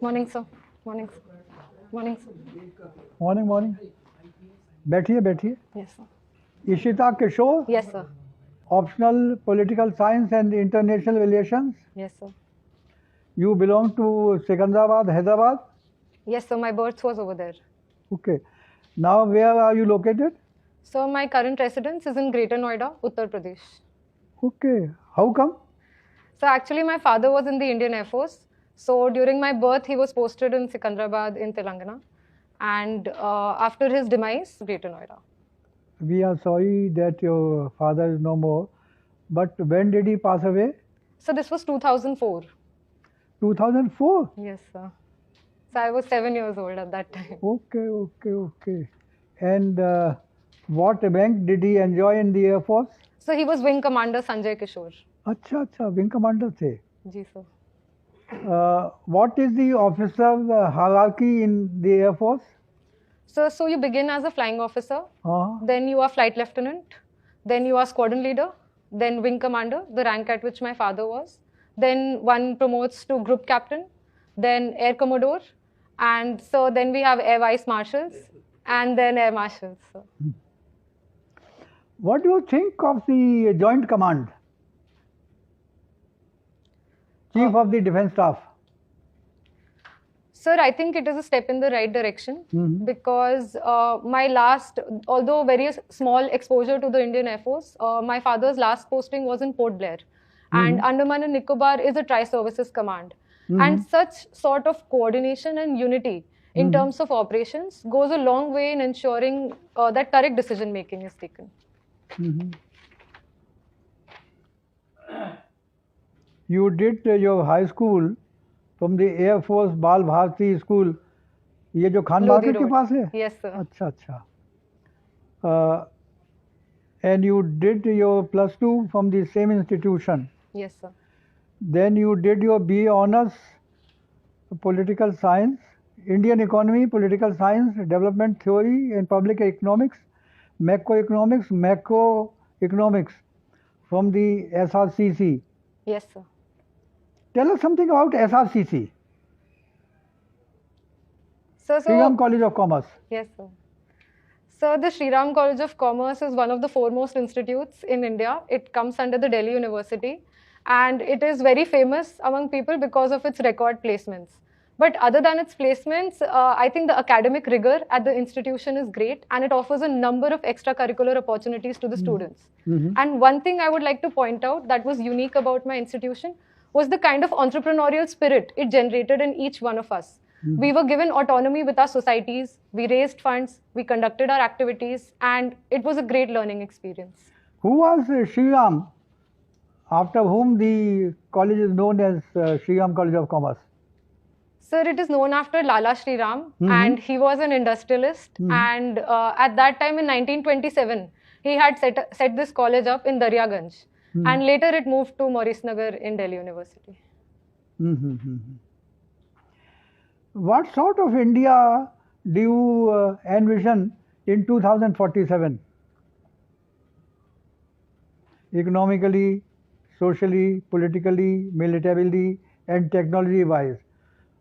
Morning, sir. Morning, sir. Morning, sir. Morning morning बैठिए बैठिए Yes, sir. Ishita Kishore Yes, sir. Optional political science and international relations Yes, sir. You belong to Secunderabad Hyderabad Yes, sir. My birth was over there. Okay now where are you located So my current residence is in Greater Noida, Uttar Pradesh. Okay how come So actually, my father was in the Indian Air Force. So during my birth, he was posted in Sikandrabad in Telangana, and after his demise, Greater Noida. We are sorry that your father is no more but when did he pass away So this was 2004. 2004 Yes, sir. So I was 7 years old at that time. okay okay okay and what rank did he enjoy in the air force So he was Wing Commander Sanjay Kishore. अच्छा अच्छा wing commander थे Ji, sir. what is the officer hierarchy in the air force So you begin as a flying officer, हाँ then you are flight lieutenant, then you are squadron leader, then wing commander, the rank at which my father was. Then one promotes to group captain, then air commodore, and so then we have air vice marshals, and then air marshals. So. what do you think of the joint command chief of the defense staff Sir, I think it is a step in the right direction Mhm. because my last, although very small exposure to the Indian Air Force, my father's last posting was in Port Blair. And Andaman and Nicobar is a tri-services command. And such sort of coordination and unity in terms of operations goes a long way in ensuring that correct decision making is taken. you did your high school from the air force बाल Bharti school ये जो Khan Lodi market के Road. पास है Yes, sir. अच्छा अच्छा and you did your plus 2 from the same institution Yes, sir. then you did your BA honors political science Indian economy political science development theory and public economics macroeconomics from the SRCC Yes, sir. tell us something about SRCC So, Sriram College of Commerce Yes, sir. So the Sri Ram College of Commerce is one of the foremost institutes in India. It comes under the Delhi University, and it is very famous among people because of its record placements. But other than its placements, I think the academic rigor at the institution is great, and it offers a number of extracurricular opportunities to the students. And one thing I would like to point out that was unique about my institution was the kind of entrepreneurial spirit it generated in each one of us. We were given autonomy with our societies, we raised funds, we conducted our activities, and it was a great learning experience. who was Sriram after whom the college is known as Sriram College of Commerce Sir, it is known after Lala Shri Ram, and he was an industrialist. And at that time in 1927, he had set this college up in Daryaganj. And later it moved to Maurice Nagar in Delhi University. What sort of India do you envision in 2047? Economically, socially, politically, militarily, and technology wise.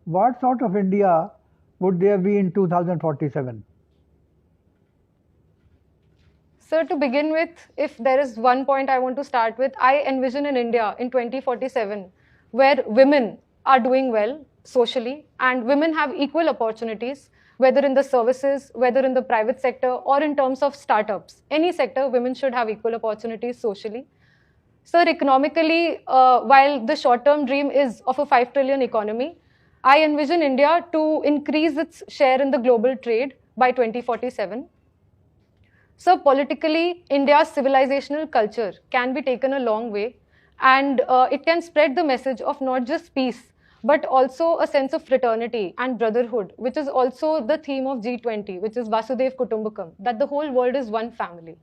What sort of India would there be in 2047? Sir, to begin with, if there is one point I want to start with, I envision an India in 2047 where women are doing well socially and women have equal opportunities, whether in the services, whether in the private sector, or in terms of startups. Any sector, women should have equal opportunities socially. Sir, economically, while the short-term dream is of a 5 trillion economy, I envision India to increase its share in the global trade by 2047. So politically, India's civilizational culture can be taken a long way, and it can spread the message of not just peace, but also a sense of fraternity and brotherhood, which is also the theme of G20, which is Vasudev Kutumbakam, that the whole world is one family.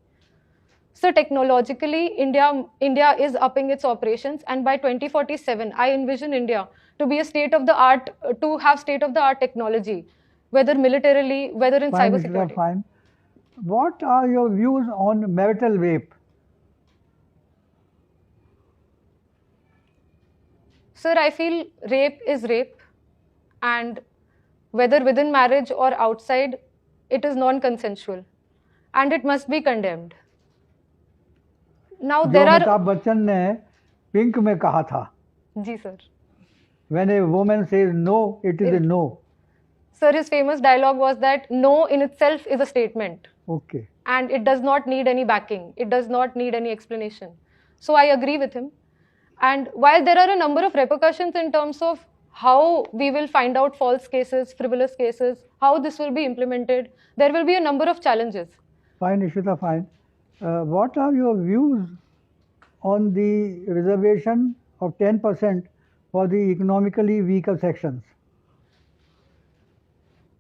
So technologically, India is upping its operations, and by 2047, I envision India to be a state-of-the-art, to have state-of-the-art technology, whether militarily, whether in Fine, cybersecurity. fine. What are your views on marital rape? Sir, I feel rape is rape, and whether within marriage or outside, it is non-consensual, and it must be condemned. Now जो there are, Amitabh Bachchan ने pink में कहा था, ji sir. when a woman says no, it is a no. Sir, his famous dialogue was that no in itself is a statement, Okay. and it does not need any backing. It does not need any explanation. So I agree with him. And while there are a number of repercussions in terms of how we will find out false cases, frivolous cases, how this will be implemented, there will be a number of challenges. Fine, Ishita, fine. What are your views on the reservation of 10% for the economically weaker sections,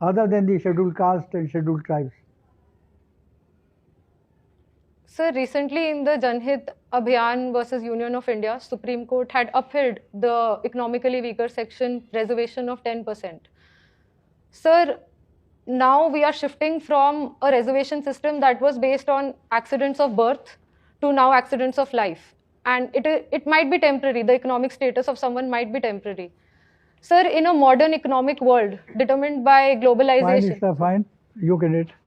other than the scheduled caste and scheduled tribes? Sir, recently in the Janhit Abhiyan versus Union of India, Supreme Court had upheld the economically weaker section reservation of 10%. Sir, now we are shifting from a reservation system that was based on accidents of birth to now accidents of life. And it might be temporary, the economic status of someone might be temporary. Sir, in a modern economic world determined by Fine, globalization, Ishita, fine. You get it.